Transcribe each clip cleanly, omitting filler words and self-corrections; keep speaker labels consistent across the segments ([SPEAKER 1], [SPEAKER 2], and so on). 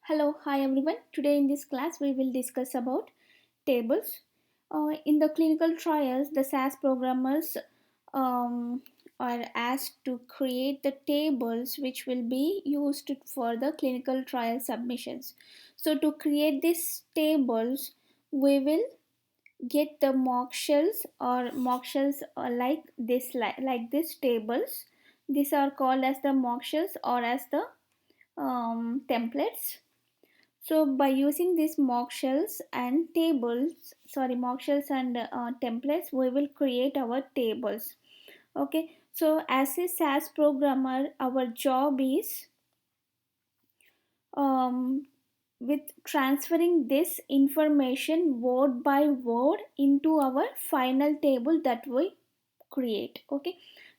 [SPEAKER 1] Hello, hi everyone. Today in this class we will discuss about tables. In the clinical trials, the SAS programmers um, are asked to create the tables which will be used for the clinical trial submissions. So to create these tables, we will get the mock shells or mock shells like this like these tables. These are called as the mock shells or as the templates. So by using these mock shells and mock shells and templates, we will create our tables. Okay. So as a SAS programmer, our job is um, with transferring this information word by word into our final table that we create. Okay.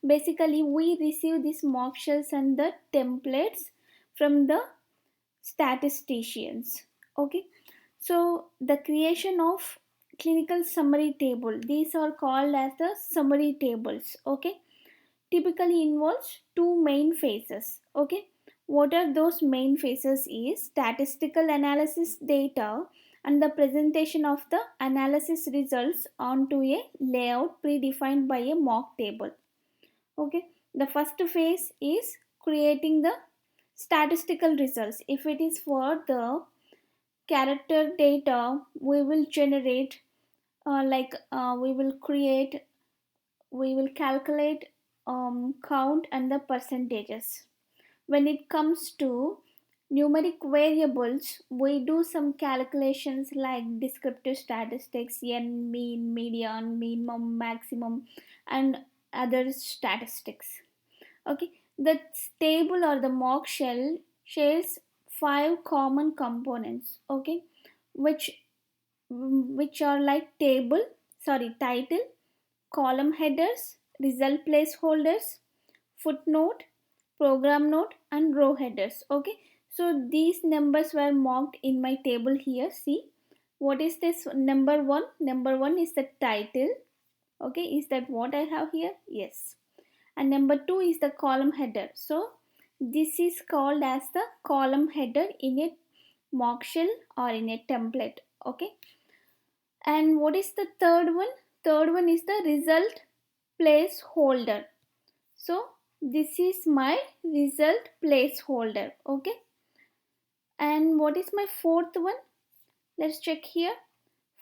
[SPEAKER 1] Basically, we receive these mock shells and the templates from the statisticians. Okay, so the creation of clinical summary table, these are called as the summary tables. Okay, typically involves two main phases. Okay, what are those main phases is statistical analysis data and the presentation of the analysis results onto a layout predefined by a mock table. Okay, the first phase is creating the statistical results. If it is for the character data, we will generate we will calculate count and the percentages. When it comes to numeric variables, we do some calculations like descriptive statistics, n, mean, median, minimum, maximum, and other statistics. Okay, the table or the mock shell shares five common components. Okay, which which are like title, column headers, result placeholders, footnote, program note, and row headers. Okay, so these numbers were marked in my table here. See, what is this number one? Number one is the title. Okay, is that what I have here? Yes. And number two is the column header. So this is called as the column header in a mock shell or in a template. Okay, and what is the third one? Third one is the result placeholder. So this is my result placeholder. Okay, and what is my fourth one? Let's check here.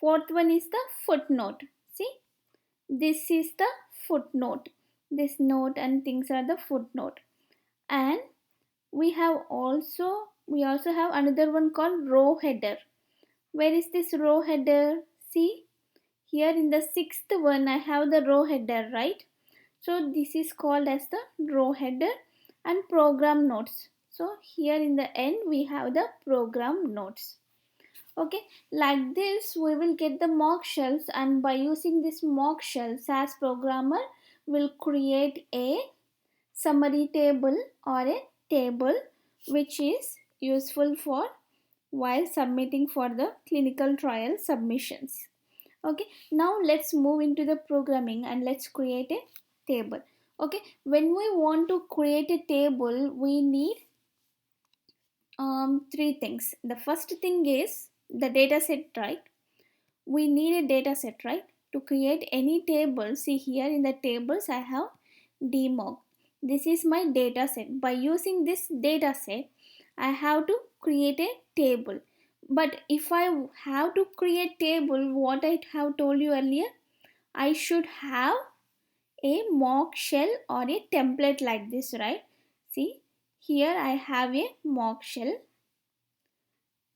[SPEAKER 1] Fourth one is the footnote. See, this is the footnote. This note and things are the footnote. And we also have another one called row header. Where is this row header? See, here in the sixth one I have the row header, right? So this is called as the row header and program notes. So here in the end we have the program notes. Okay, like this we will get the mock shells, and by using this mock shell, SAS programmer will create a summary table or a table which is useful for while submitting for the clinical trial submissions. Okay, now let's move into the programming and let's create a table. Okay, when we want to create a table, we need three things. The first thing is the data set, right? We need a data set, right? To create any table, see here in the tables I have dmog. This is my data set. By using this data set, I have to create a table. But if I have to create table, what I have told you earlier, I should have a mock shell or a template like this, right? See, here I have a mock shell.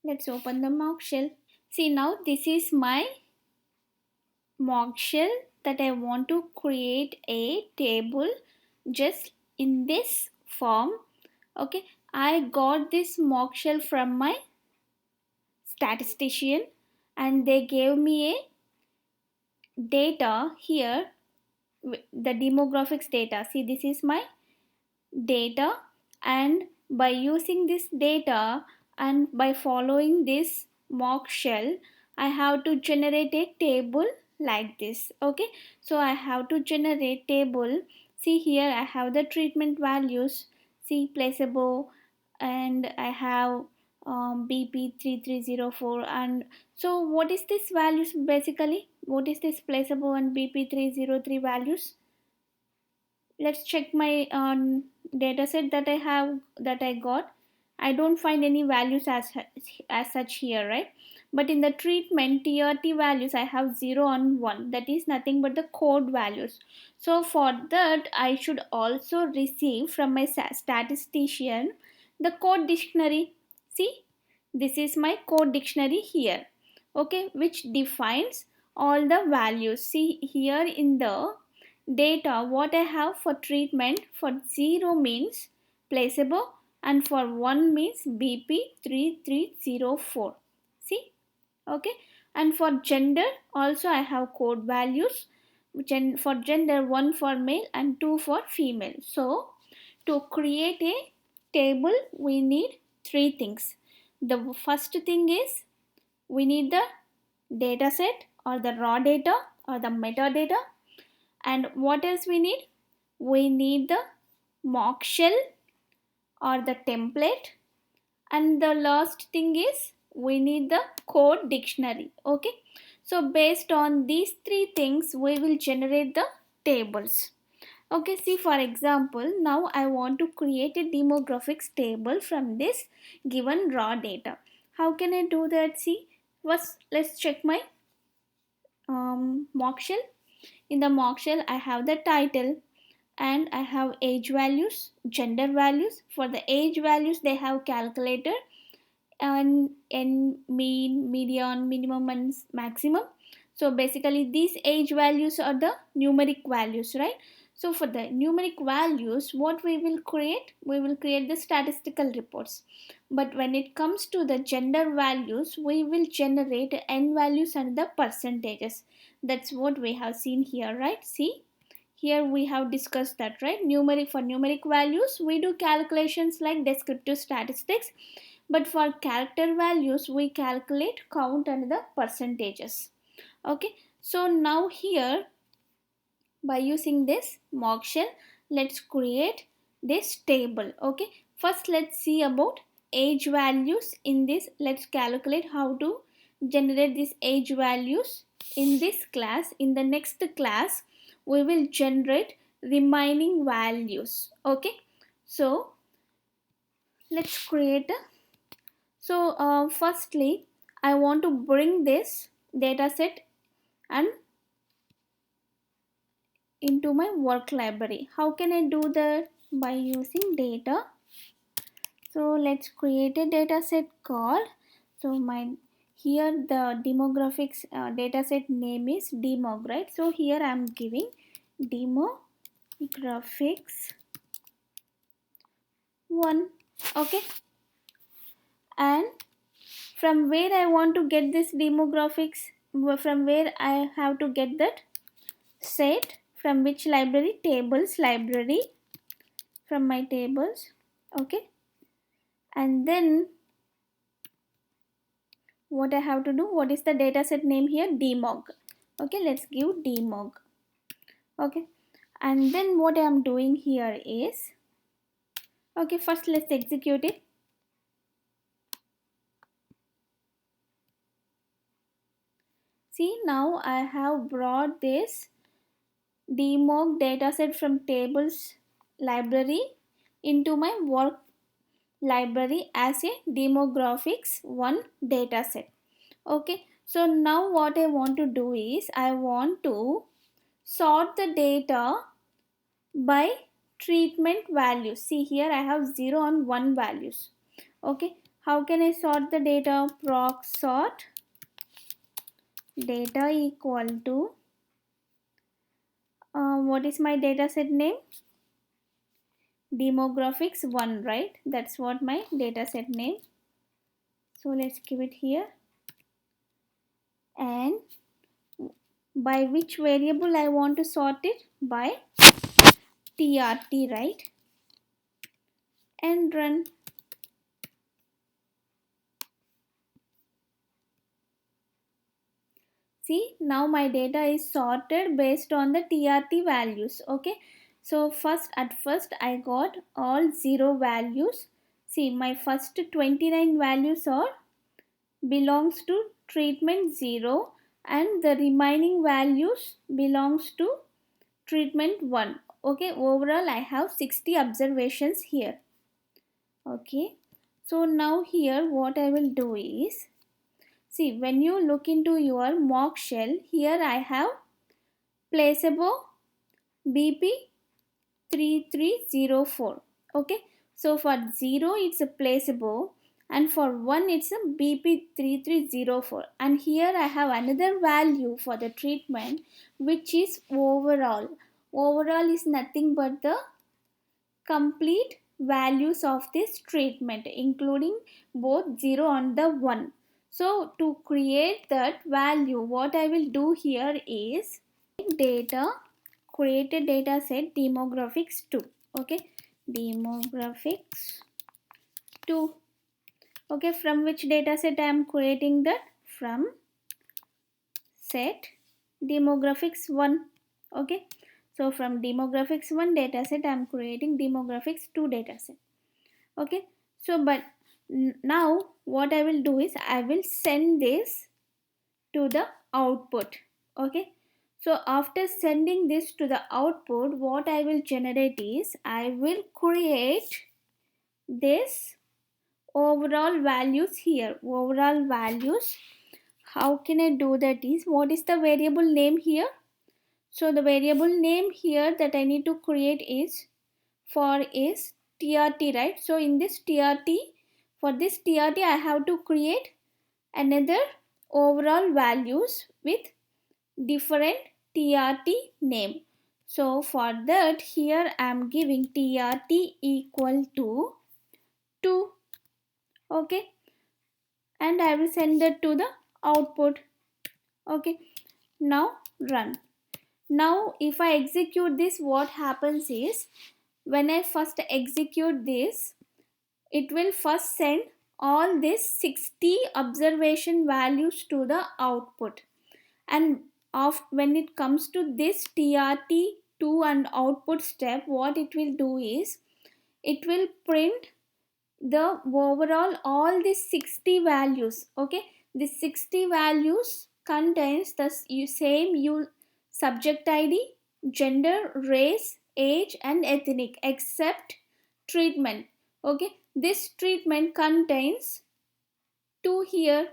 [SPEAKER 1] Let's open the mock shell. See, now this is my mock shell that I want to create a table just in this form. Okay, I got this mock shell from my statistician and they gave me a data here, the demographics data. See, this is my data, and by using this data and by following this mock shell, I have to generate a table like this. Okay, so I have to generate table. See, here I have the treatment values. See, placebo, and I have BP3304. And so what is this values basically? What is this placeable and BP303 values? Let's check my data set that I have, that I got. I don't find any values as such here, right? But in the treatment TRT values I have 0 and 1, that is nothing but the code values. So for that I should also receive from my statistician the code dictionary. See, this is my code dictionary here, okay, which defines all the values. See here in the data what I have for treatment, for 0 means placebo and for 1 means BP3304. See, okay. And for gender also I have code values, which for gender 1 for male and 2 for female. So to create a table we need three things. The first thing is we need the data set or the raw data or the metadata. And what else we need? We need the mock shell or the template. And the last thing is we need the code dictionary. Okay. So based on these three things we will generate the tables. Okay, see for example, now I want to create a demographics table from this given raw data. How can I do that? See, first let's check my mock shell. In the mock shell I have the title and I have age values, gender values. For the age values they have calculator and mean, median, minimum and maximum. So basically these age values are the numeric values, right? So for the numeric values what we will create? We will create the statistical reports. But when it comes to the gender values we will generate n values and the percentages. That's what we have seen here, right? See, here we have discussed that, right? Numeric, for numeric values we do calculations like descriptive statistics, but for character values we calculate count and the percentages. Okay, so now here by using this mock shell let's create this table. Okay, first let's see about age values. In this let's calculate how to generate these age values in this class. In the next class we will generate remaining values. Okay, so let's create a, so firstly I want to bring this data set and into my work library. How can I do that? By using data. So let's create a data set called, so my, here the demographics data set name is demog, right? So here I am giving demographics 1. Okay, and from where I want to get this demographics, from where I have to get that set, from which library? Tables library, from my tables. Okay, and then what I have to do, what is the data set name here? Demog. Okay, let's give demog. Okay, and then what I am doing here is, okay, first let's execute it. See, now I have brought this demog dataset from tables library into my work library as a demographics 1 dataset. Okay, so now what I want to do is I want to sort the data by treatment values. See here I have 0 and 1 values. Okay, how can I sort the data? Proc sort data equal to what is my data set name? Demographics 1, right? That's what my data set name. So let's give it here. And by which variable I want to sort it? By TRT, right? And run. See, now my data is sorted based on the TRT values. Okay, so at first I got all 0 values. See, my first 29 values are belongs to treatment 0 and the remaining values belongs to treatment 1. Okay, overall I have 60 observations here. Okay, so now here what I will do is, see, when you look into your mock shell, here I have placebo BP 3304. Okay, so for 0 it's a placebo and for 1 it's a BP 3304, and here I have another value for the treatment which is overall. Overall is nothing but the complete values of this treatment including both 0 and the 1. So to create that value, what I will do here is data, create a data set demographics 2. Okay, demographics 2. Okay, from which data set I am creating that? From set demographics 1. Okay, so from demographics 1 dataset I am creating demographics 2 dataset. Okay, so but now what I will do is I will send this to the output. Okay, so after sending this to the output, what I will generate is I will create this overall values here. Overall values, how can I do that is, what is the variable name here? So the variable name here that I need to create is TRT, right? So in this TRT, for this TRT I have to create another overall values with different TRT name. So for that here I am giving TRT equal to 2. Okay, and I will send that to the output. Okay, now run. Now if I execute this, what happens is, when I first execute this, it will first send all these 60 observation values to the output, and when it comes to this TRT2 and output step, what it will do is it will print the overall all these 60 values. Okay, the 60 values contains the same subject ID, gender, race, age and ethnic, except treatment. Okay, this treatment contains 2 here.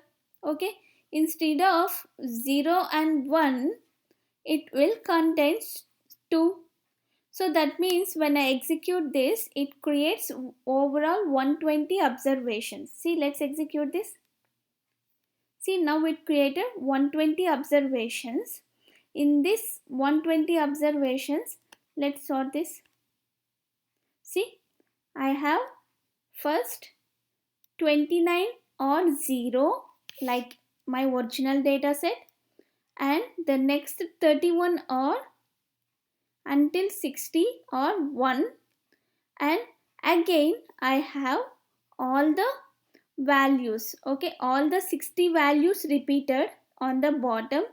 [SPEAKER 1] Okay, instead of 0 and 1 it will contains 2. So that means when I execute this, it creates overall 120 observations. See, let's execute this. See, now it created 120 observations. In this 120 observations, let's sort this. See, I have first 29 or 0 like my original data set, and the next 31 or until 60 or 1, and again I have all the values. Okay, all the 60 values repeated on the bottom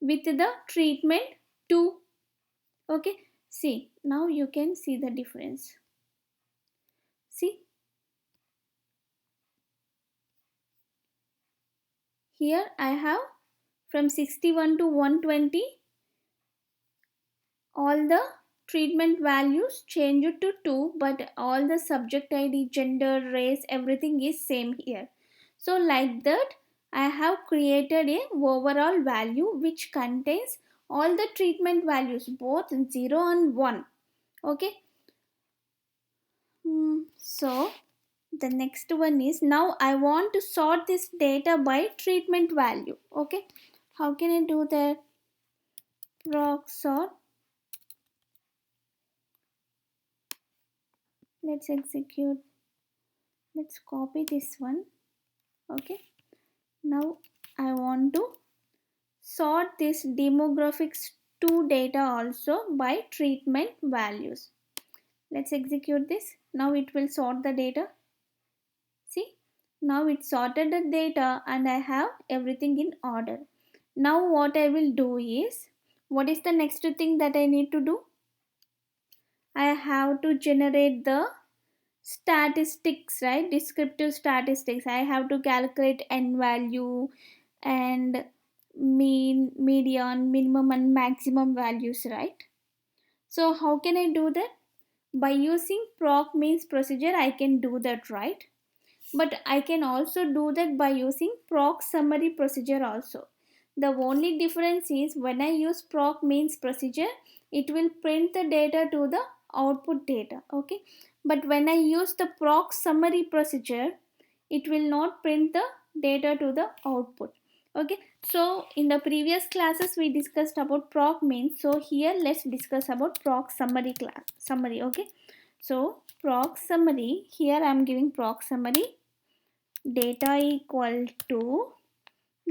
[SPEAKER 1] with the treatment 2. Okay, see, now you can see the difference. See, here I have from 61 to 120, all the treatment values changed to 2, but all the subject ID, gender, race, everything is same here. So like that I have created a overall value which contains all the treatment values, both 0 and 1. Okay, so the next one is, now I want to sort this data by treatment value. Okay, how can I do that? Rock sort. Let's execute. Let's copy this one. Okay, now I want to sort this demographics 2 data also by treatment values. Let's execute this. Now it will sort the data. See, now it sorted the data and I have everything in order. Now what I will do is, what is the next thing that I need to do? I have to generate the statistics, right? Descriptive statistics. I have to calculate n value and mean, median, minimum and maximum values, right? So how can I do that? By using proc means procedure I can do that, right? But I can also do that by using proc summary procedure also. The only difference is when I use proc means procedure, it will print the data to the output data, okay? But when I use the proc summary procedure, it will not print the data to the output, okay? So in the previous classes we discussed about proc means, so here let's discuss about proc summary summary, okay? So proc summary, here I am giving proc summary data equal to,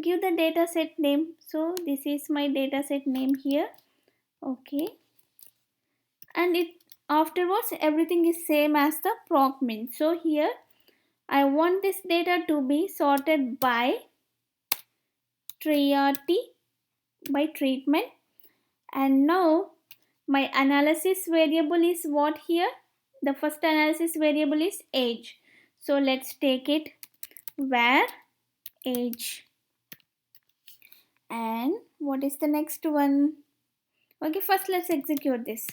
[SPEAKER 1] give the data set name. So this is my data set name here, okay? And it afterwards everything is same as the proc min. So here I want this data to be sorted by triarty, by treatment. And now my analysis variable is what here? The first analysis variable is age. So let's take it where age. And what is the next one? Okay, first let's execute this.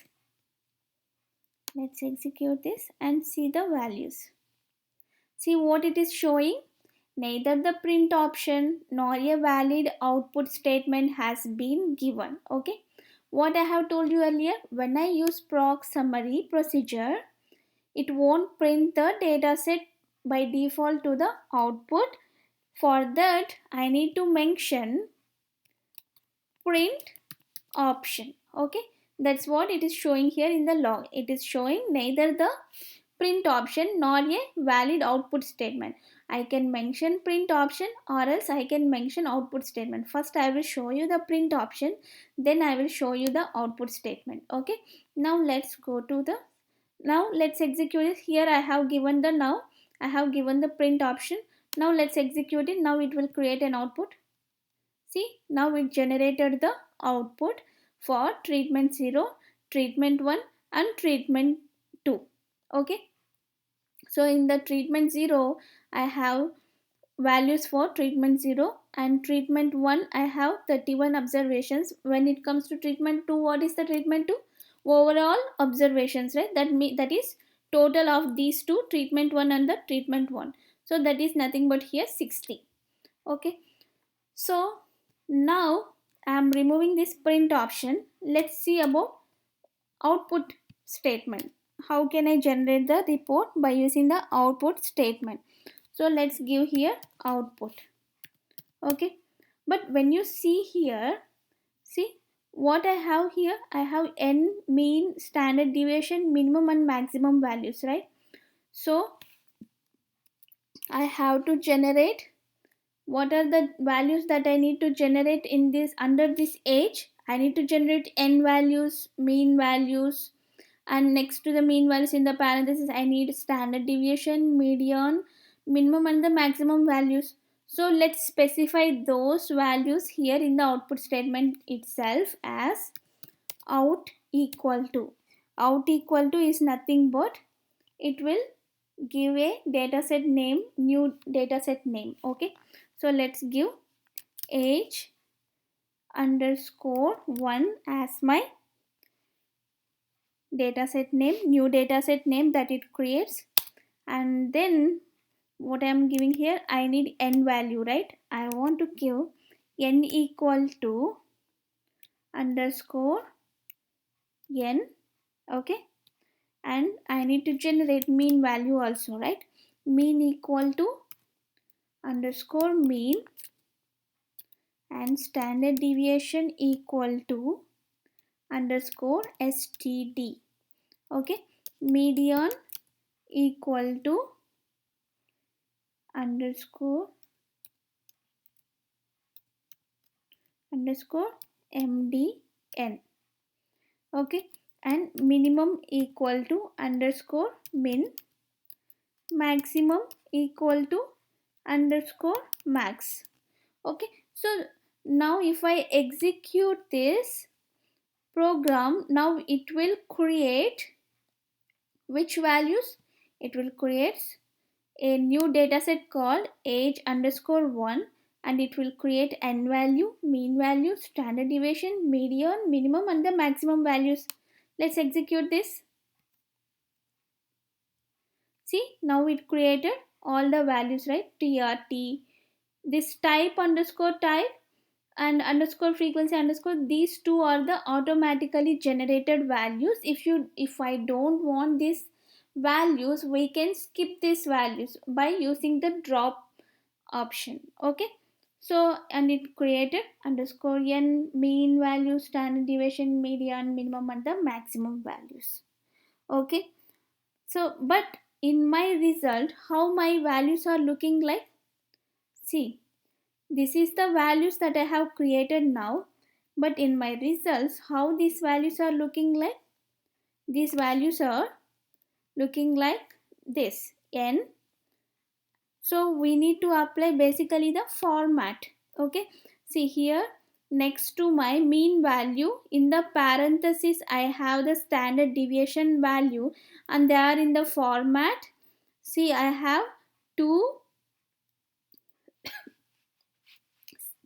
[SPEAKER 1] Let's execute this and see the values. See what it is showing. Neither the print option nor a valid output statement has been given. Okay, what I have told you earlier, when I use proc summary procedure, it won't print the dataset by default to the output. For that, I need to mention print option, okay? That's what it is showing here in the log. It is showing neither the print option nor a valid output statement. I can mention print option or else I can mention output statement. First I will show you the print option, then I will show you the output statement, okay? Now let's go to the, now let's execute it. Here I have given the, now I have given the print option. Now let's execute it. Now it will create an output. See, now it generated the output for treatment 0, treatment 1 and treatment 2. Okay. So in the treatment 0, I have values for treatment 0 and treatment 1 I have 31 observations. When it comes to treatment 2, what is the treatment 2? Overall observations, right? That is total of these two, treatment 1 and the treatment 1. So that is nothing but here 60. Okay. So now I am removing this print option. Let's see about output statement. How can I generate the report? By using the output statement. So let's give here output. Okay. But when you see here, see what I have here? I have n, mean, standard deviation, minimum and maximum values, right? So I have to generate, what are the values that I need to generate in this, under this age? I need to generate n values, mean values, and next to the mean values in the parenthesis I need standard deviation, median, minimum and the maximum values. So let's specify those values here in the output statement itself as out equal to. Out equal to is nothing but it will give a dataset name, new dataset name. Okay, so let's give age underscore 1 as my dataset name, new dataset name that it creates. And then what I am giving here, I need n value, right? I want to give n equal to underscore n, okay? And I need to generate mean value also, right? Mean equal to underscore mean and standard deviation equal to underscore std, okay? Median equal to underscore mdn, okay? And minimum equal to underscore min, maximum equal to underscore max, okay? So now if I execute this program, now it will create which values? it will create a new dataset called age underscore 1, and it will create n value, mean value, standard deviation, median, minimum, and the maximum values. Let's execute this. See, now it created all the values, right? TRT, this type underscore type and underscore frequency underscore, these two are the automatically generated values. If I don't want these values, we can skip these values by using the drop option. Okay, so and it created underscore n, mean value, standard deviation, median, minimum, and the maximum values. Okay, so but in my result, how my values are looking like? See, this is the values that I have created now, but in my results, how these values are looking like? These values are looking like this n. So we need to apply basically the format. Okay, see here, next to my mean value in the parenthesis I have the standard deviation value, and they are in the format. See, I have two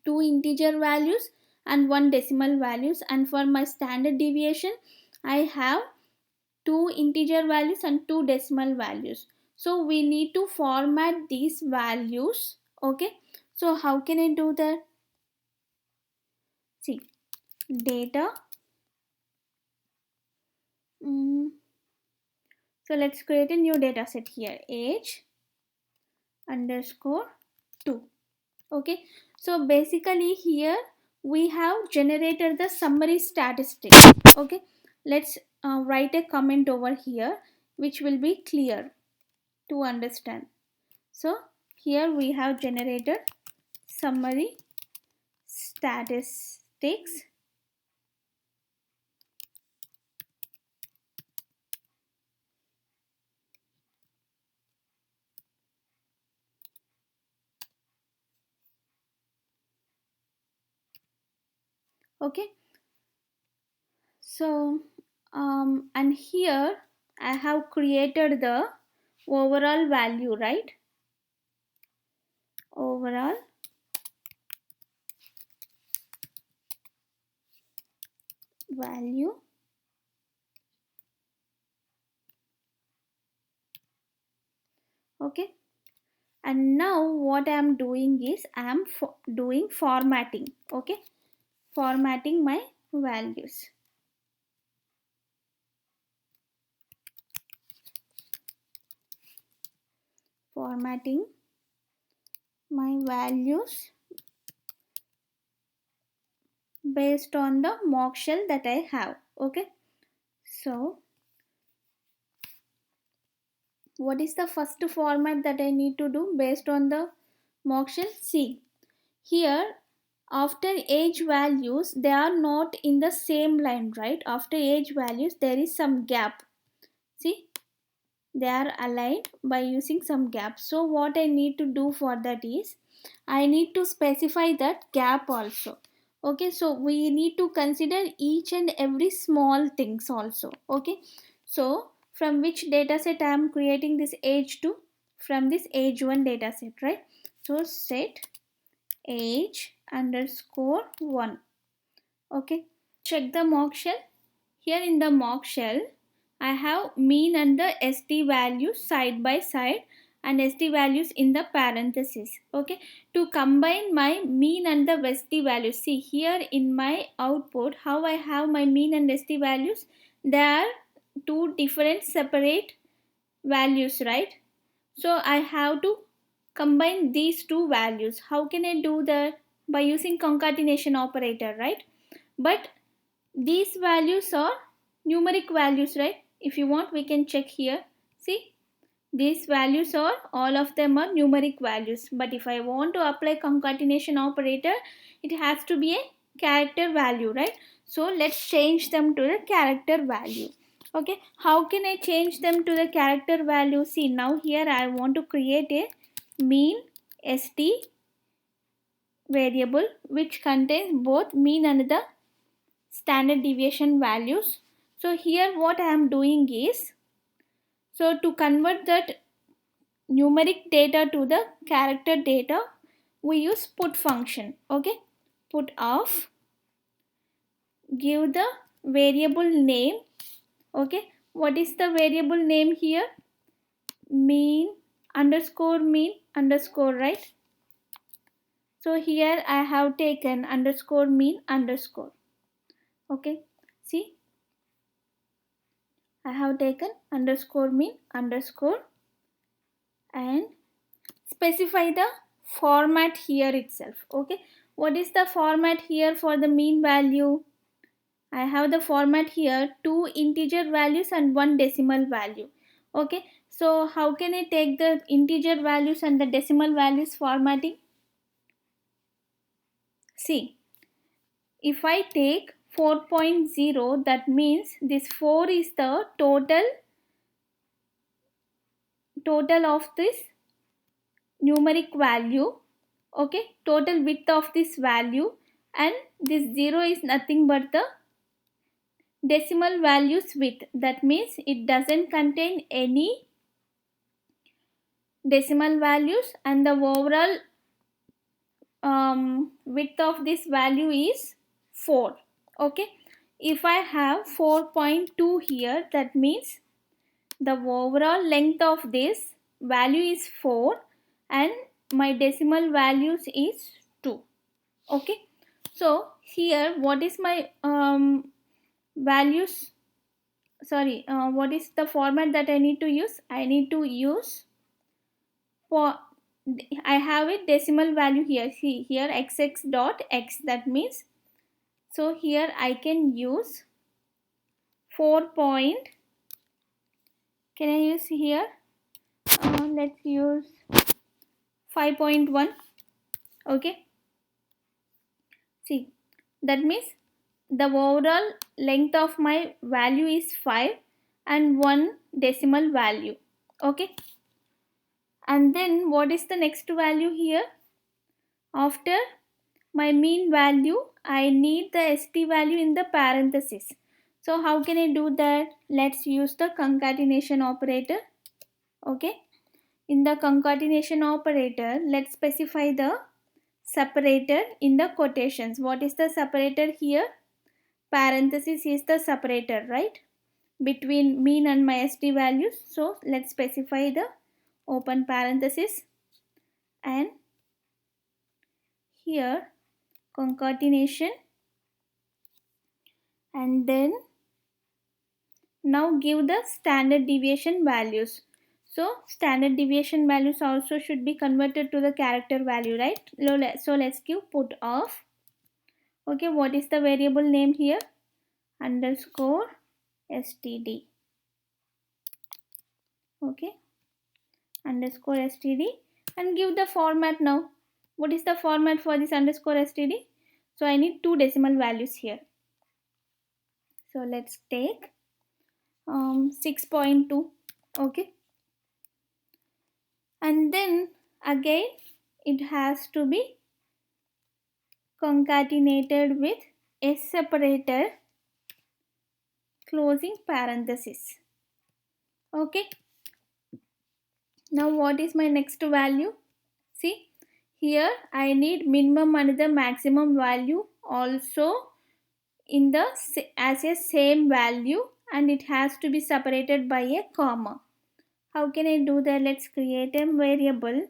[SPEAKER 1] integer values and one decimal values, and for my standard deviation I have two integer values and two decimal values. So we need to format these values. Okay, so how can I do that? See, data, so let's create a new data set here, age underscore 2. Okay, so basically here we have generated the summary statistics. Okay, let's write a comment over here which will be clear to understand. So here we have generated summary statistics. Okay, so and here I have created the overall value, right? Overall value. Okay, and now what I am doing is I am doing formatting. Okay, formatting my values. Formatting my values based on the mock shell that I have. Okay, so what is the first format that I need to do based on the mock shell? See, here after age values they are not in the same line, right? After age values there is some gap. See, they are aligned by using some gap. So what I need to do for that is I need to specify that gap also. Okay, so we need to consider each and every small things also. Okay, so from which data set I am creating this age to? From this age 1 data set, right? So set age underscore 1. Okay, check the mock shell. Here in the mock shell I have mean and the ST values side by side, and ST values in the parenthesis. Okay, to combine my mean and the ST values, see here in my output how I have my mean and ST values. There are two different separate values, right? So I have to combine these two values. How can I do that? By using concatenation operator, right? But these values are numeric values, right? If you want we can check here. See, these values are, all of them are numeric values, but if I want to apply concatenation operator it has to be a character value, right? So let's change them to the character value. Okay, how can I change them to the character value? See, now here I want to create a mean st variable which contains both mean and the standard deviation values. So here what I am doing is So to convert that numeric data to the character data, we use put function. Okay, put of, give the variable name. Okay, what is the variable name here? Mean underscore, right? So here I have taken underscore mean underscore. Okay, see, I have taken underscore mean underscore and specify the format here itself. Okay, what is the format here for the mean value? I have the format here, 2 integer values and 1 decimal value. Okay, so how can I take the integer values and the decimal values formatting? See, if I take 4.0, that means this 4 is the total of this numeric value. Okay, total width of this value, and this 0 is nothing but the decimal values width. That means it doesn't contain any decimal values, and the overall width of this value is 4. Okay, if I have 4.2 here, that means the overall length of this value is 4 and my decimal values is 2. Okay, so here what is my values, sorry, what is the format that I need to use? I need to use for, I have a decimal value here. See here, xx dot x, that means, so here I can use 4 point, can I use here, let's use 5.1. Okay, see, that means the overall length of my value is 5 and 1 decimal value. Okay, and then what is the next value here? After my mean value, I need the st value in the parenthesis. So how can I do that? Let's use the concatenation operator. Okay, in the concatenation operator, let's specify the separator in the quotations. What is the separator here? Parenthesis is the separator, right, between mean and my st values. So let's specify the open parenthesis, and here concatenation, and then now give the standard deviation values. So standard deviation values also should be converted to the character value, right? So let's give put of. Okay, what is the variable name here? Underscore std. Okay, underscore std, and give the format now. What is the format for this underscore std? So I need 2 decimal values here. So let's take 6.2. Okay, and then again it has to be concatenated with a separator closing parenthesis. Okay, now what is my next value? See, here I need minimum and the maximum value also in the as a same value, and it has to be separated by a comma. How can I do that? Let's create a variable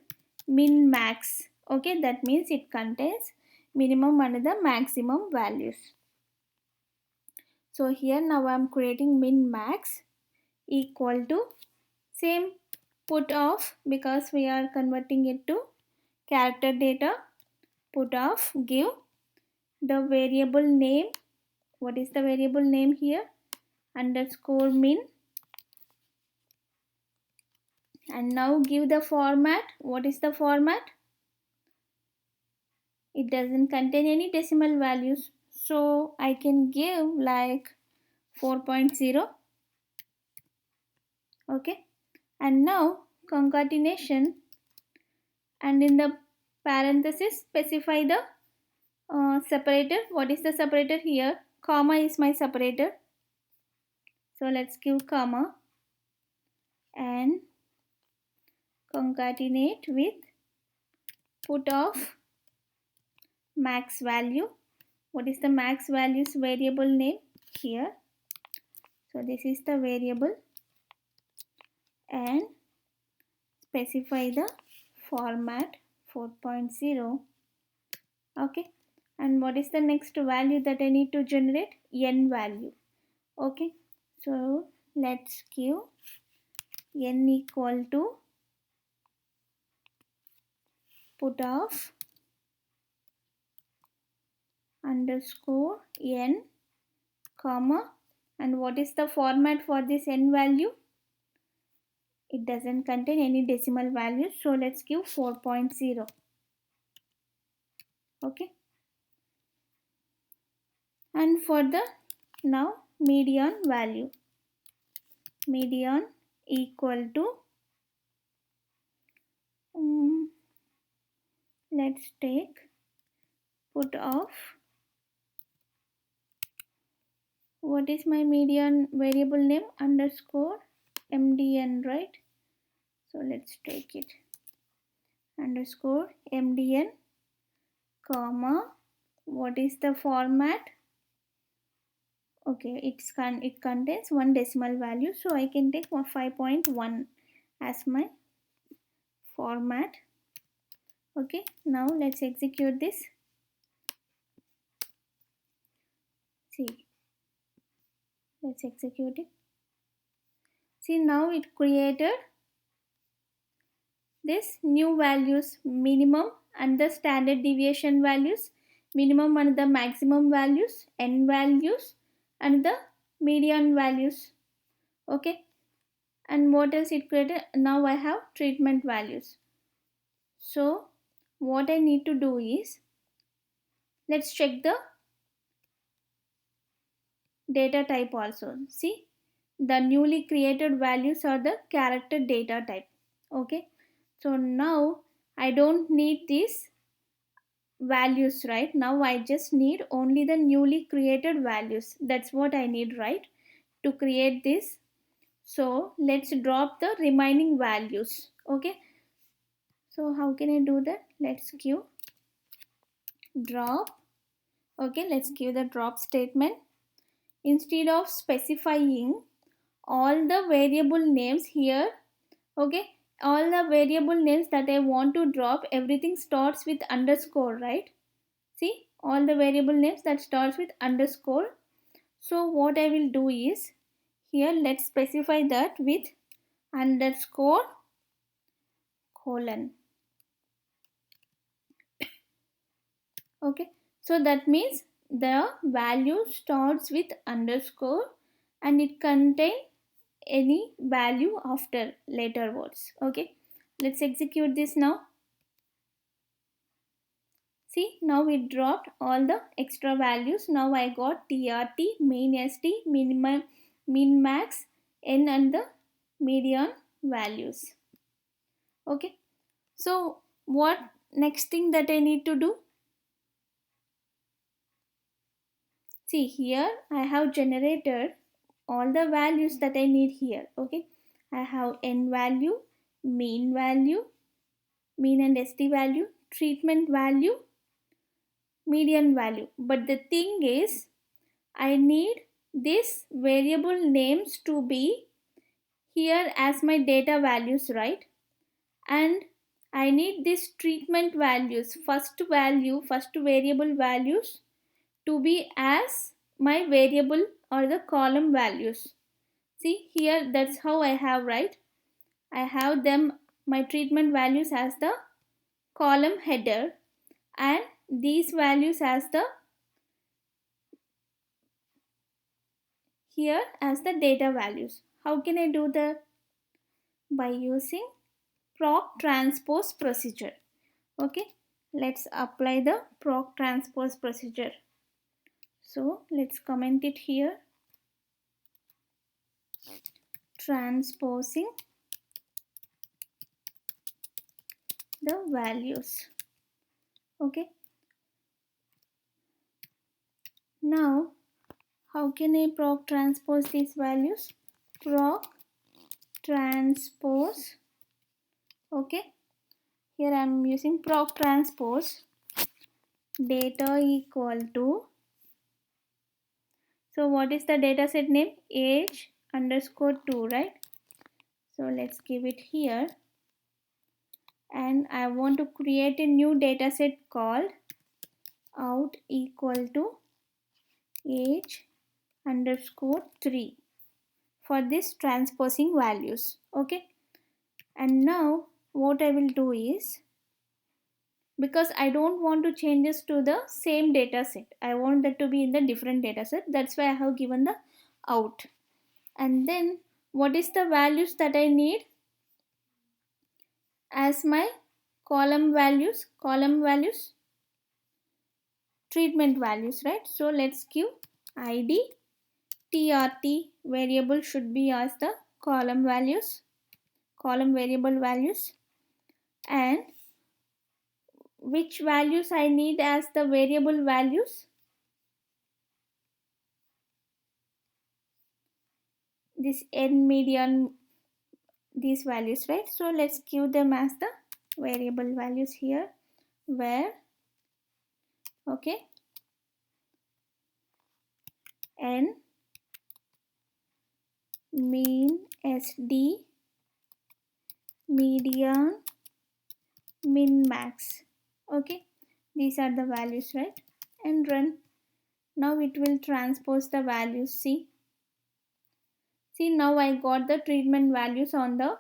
[SPEAKER 1] min max. Okay, that means it contains minimum and the maximum values. So here now I am creating min max equal to same put of, because we are converting it to character data, put of, give the variable name. What is the variable name here? Underscore min, and now give the format. What is the format? It doesn't contain any decimal values, so I can give like 4.0. Okay, and now concatenation, and in the parenthesis specify the separator. What is the separator here? Comma is my separator, so let's give comma, and concatenate with put of max value. What is the max values variable name here? So this is the variable, and specify the format 4.0. Okay, and what is the next value that I need to generate? N value. Okay, so let's give n equal to put of underscore n comma, and what is the format for this n value? It doesn't contain any decimal values, so let's give 4.0. Okay, and for the now median value, median equal to let's take put of, what is my median variable name? Underscore mdn, right? So let's take it underscore mdn comma, what is the format? Okay, it contains one decimal value, so I can take 5.1 as my format. Okay, now let's execute this. See, let's execute it. See, now it created this new values, minimum and the standard deviation values, minimum and the maximum values, n values, and the median values. Okay, and what else it created? Now I have treatment values. So what I need to do is, let's check the data type also. See, the newly created values are the character data type. Okay, so now I don't need these values, right? Now I just need only the newly created values. That's what I need, right, to create this. So let's drop the remaining values. Okay, so how can I do that? Let's give drop. Okay, let's give the drop statement. Instead of specifying all the variable names here, okay, all the variable names that I want to drop, everything starts with underscore, right? See, all the variable names that starts with underscore. So what I will do is, here let's specify that with underscore colon. Okay, so that means the value starts with underscore and it contains any value after later words. Okay, let's execute this now. See, now it dropped all the extra values. Now I got TRT, main ST, minimum, min max, N, and the median values. Okay, so what next thing that I need to do? See, here I have generated all the values that I need here. Okay, I have N value, mean value, mean and ST value, treatment value, median value. But the thing is, I need these variable names to be here as my data values, right? And I need these treatment values, first variable values, to be as my variable or the column values. See here, that's how I have, right? I have them, my treatment values as the column header and these values as the here as the data values. How can I do that? By using proc transpose procedure. Okay, let's apply the proc transpose procedure. So let's comment it here. Transposing the values. Okay, now how can I proc transpose these values? Proc transpose. Okay, here I am using proc transpose data equal to, so what is the data set name? Age underscore 2, right? So let's give it here, and I want to create a new data set called out equal to age underscore 3 for this transposing values. Okay, and now what I will do is, because I don't want to changes to the same data set, I want that to be in the different data set, that's why I have given the out. And then what is the values that I need as my column values, treatment values, right? So let's give id, trt variable should be as the column variable values, and which values I need as the variable values, this n median, these values, right? So let's give them as the variable values here, where, okay, n mean, sd, median, min, max. Okay, these are the values, right? And run. Now it will transpose the values. See, now I got the treatment values on the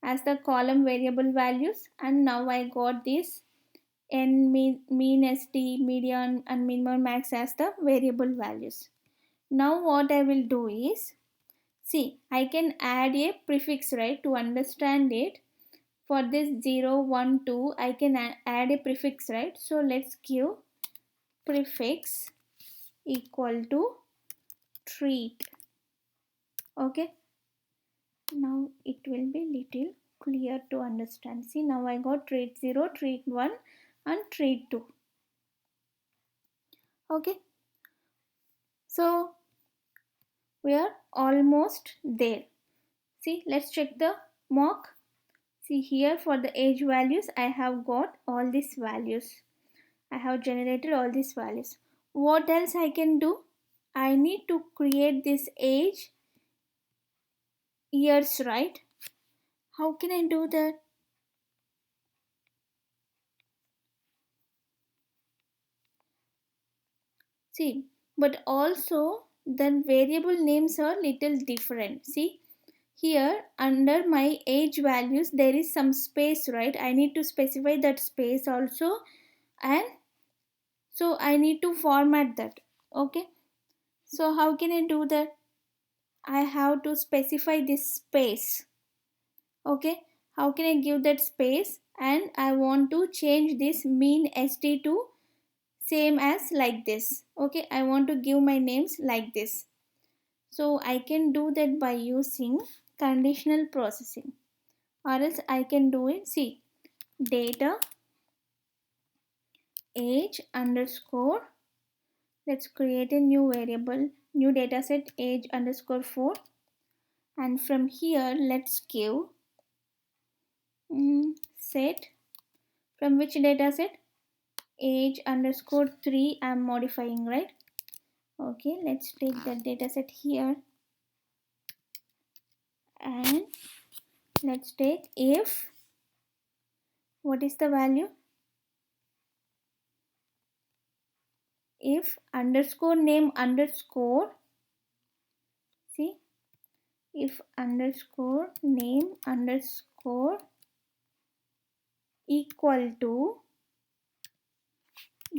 [SPEAKER 1] as the column variable values, and now I got this n mean, sd, median and minimum max as the variable values. Now what I will do is, see, I can add a prefix, right, to understand it. For this 0, 1, 2, I can add a prefix, right? So let's give prefix equal to treat. Okay, now it will be little clear to understand. See, now I got treat 0, treat 1 and treat 2. Okay, so we are almost there. See, let's check the mock. See here, for the age values I have got all these values. I have generated all these values. What else I can do? I need to create this age years, right? How can I do that? See, but also the variable names are little different. See, here under my age values there is some space, right? I need to specify that space also, and so I need to format that. Okay, so how can I do that? I have to specify this space. Okay, how can I give that space? And I want to change this mean sd to same as like this. Okay, I want to give my names like this. So I can do that by using conditional processing, or else I can do it. See, data age underscore, let's create a new variable, new data set age underscore 4, and from here let's give set, from which data set, age underscore 3 I'm modifying, right? Okay, let's take that data set here, and let's take if, what is the value, if underscore name underscore, see, if underscore name underscore equal to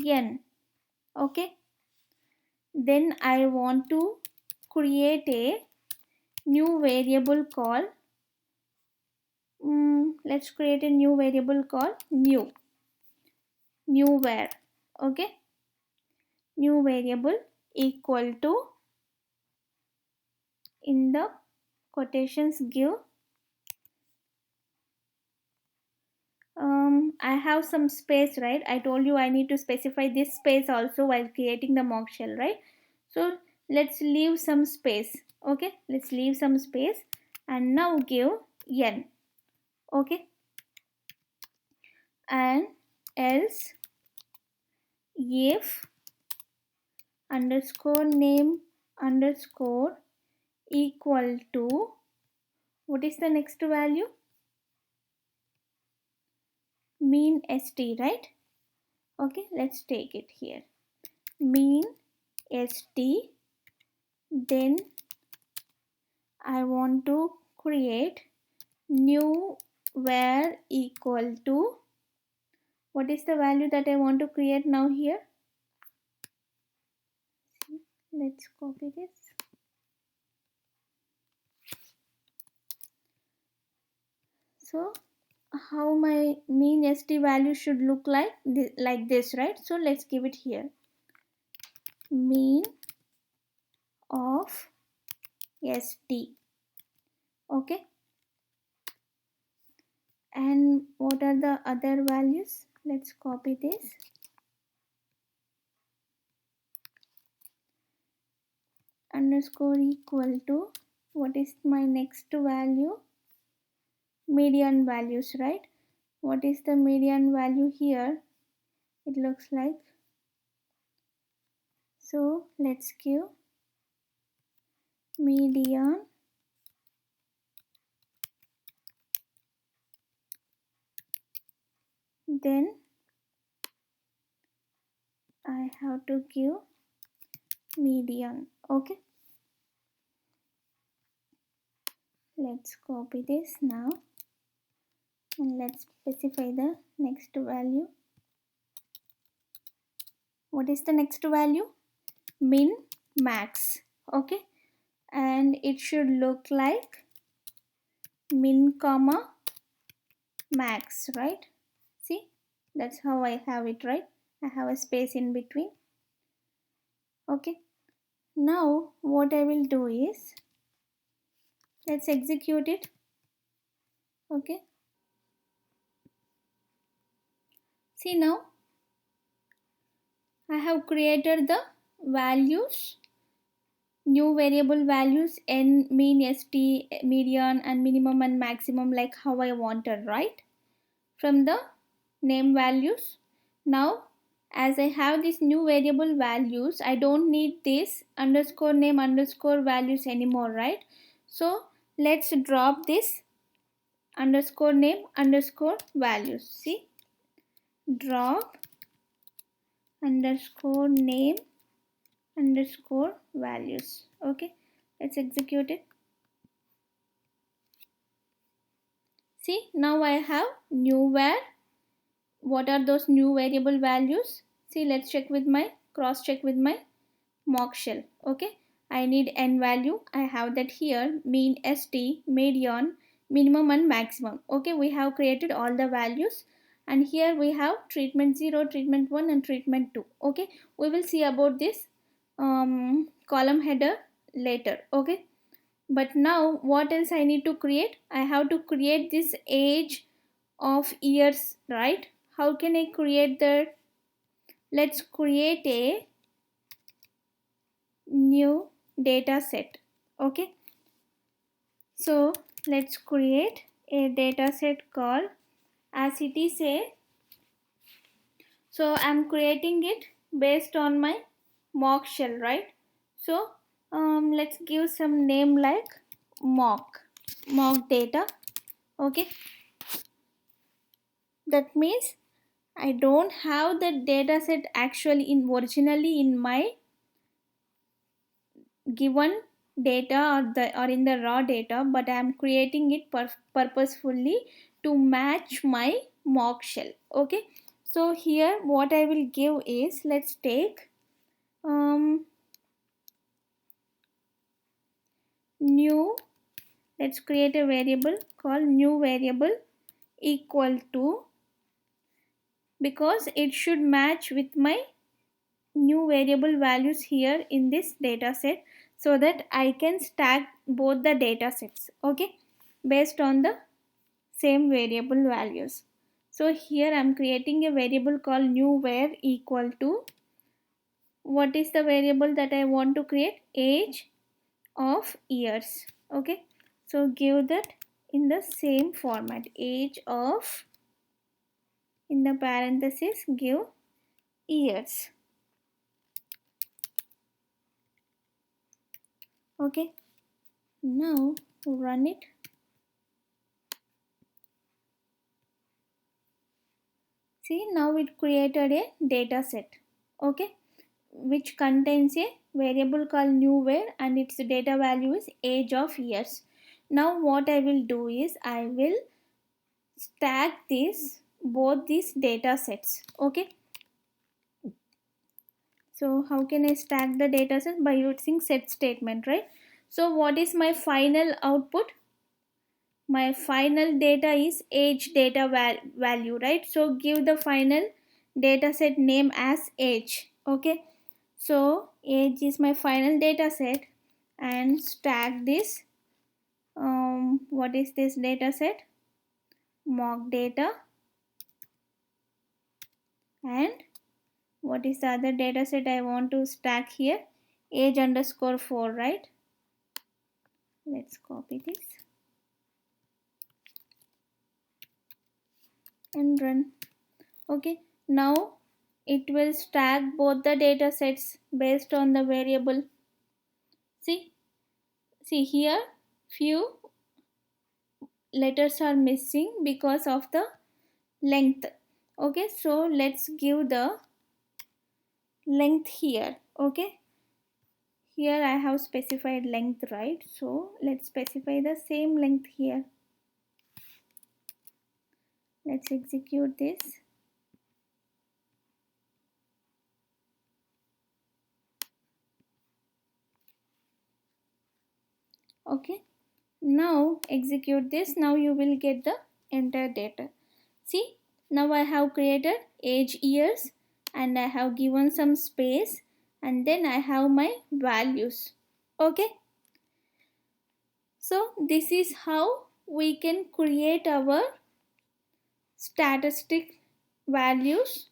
[SPEAKER 1] n. Okay, then I want to create a new variable called let's create a new variable called new var. Okay, new variable equal to, in the quotations give, I have some space, right? I told you I need to specify this space also while creating the mock shell, right? So let's leave some space. Okay, let's leave some space, and now give n. Okay, and else if underscore name underscore equal to, what is the next value? Mean st, right? Okay, let's take it here. Mean st, then I want to create new var equal to, what is the value that I want to create now here? Let's copy this. So how my mean st value should look like this, right? So let's give it here. Mean of st. Okay, and what are the other values? Let's copy this. Underscore equal to, what is my next value? Median values, right? What is the median value here? It looks like, so let's give median then I have to give median. Okay, let's copy this now and let's specify the next value. What is the next value? Min max. Okay, and it should look like min comma max, right? See, that's how I have it, right? I have a space in between. Okay, now what I will do is, let's execute it. Okay, see now I have created the values, new variable values n, mean, st, median and minimum and maximum, like how I wanted, right? From the name values. Now as I have these new variable values, I don't need this underscore name underscore values anymore, right? So let's drop this underscore name underscore values. See, drop underscore name underscore values. Okay, let's execute it. See, now I have new var. What are those new variable values? See, let's check with my cross check with my mock shell. Okay, I need n value. I have that here, mean, st, median, minimum and maximum. Okay, we have created all the values, and here we have treatment 0, treatment 1 and treatment 2. Okay, we will see about this column header later. Okay, but now what else I need to create? I have to create this age of years, right? How can I create that? Let's create a new data set. Okay, so let's create a data set called, as it is a, so I'm creating it based on my mock shell, right? So let's give some name like mock data. Okay, that means I don't have the data set actually originally in my given data or in the raw data, but I am creating it purposefully to match my mock shell. Okay, so here what I will give is, let's take new, let's create a variable called new variable equal to, because it should match with my new variable values here in this data set, so that I can stack both the data sets. Okay, based on the same variable values. So here I'm creating a variable called new var equal to, what is the variable that I want to create? Age of years. Okay, So give that in the same format. Age of, in the parenthesis give years. Okay, now run it. See, now it created a data set. Okay, which contains a variable called newWhere and its data value is age of years. Now what I will do is I will stack this both these data sets. Okay, so how can I stack the data set? By using set statement, right? So what is my final output? My final data is age data value, right? So give the final data set name as age. Okay, so age is my final data set and stack this. What is this data set? Mock data. And what is the other data set I want to stack here? Age underscore 4, right? Let's copy this and run. Okay, now it will stack both the data sets based on the variable. See here, few letters are missing because of the length. Okay, so let's give the length here. Okay, here I have specified length, right? So let's specify the same length here. Let's execute this. Okay, now execute this. Now you will get the entire data. See, now I have created age years and I have given some space and then I have my values. Okay, so this is how we can create our statistic values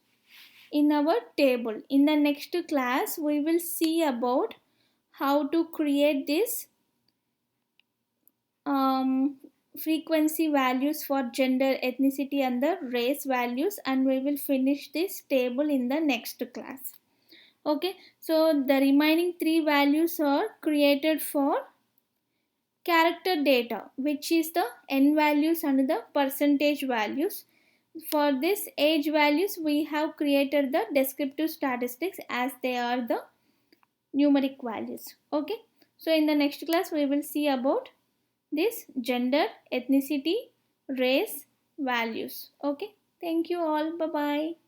[SPEAKER 1] in our table. In the next class we will see about how to create this um, frequency values for gender, ethnicity and the race values, and we will finish this table in the next class. Okay, so the remaining three values are created for character data, which is the n values and the percentage values. For this age values we have created the descriptive statistics as they are the numeric values. Okay, so in the next class we will see about this gender, ethnicity, race values. Okay, thank you all. Bye bye.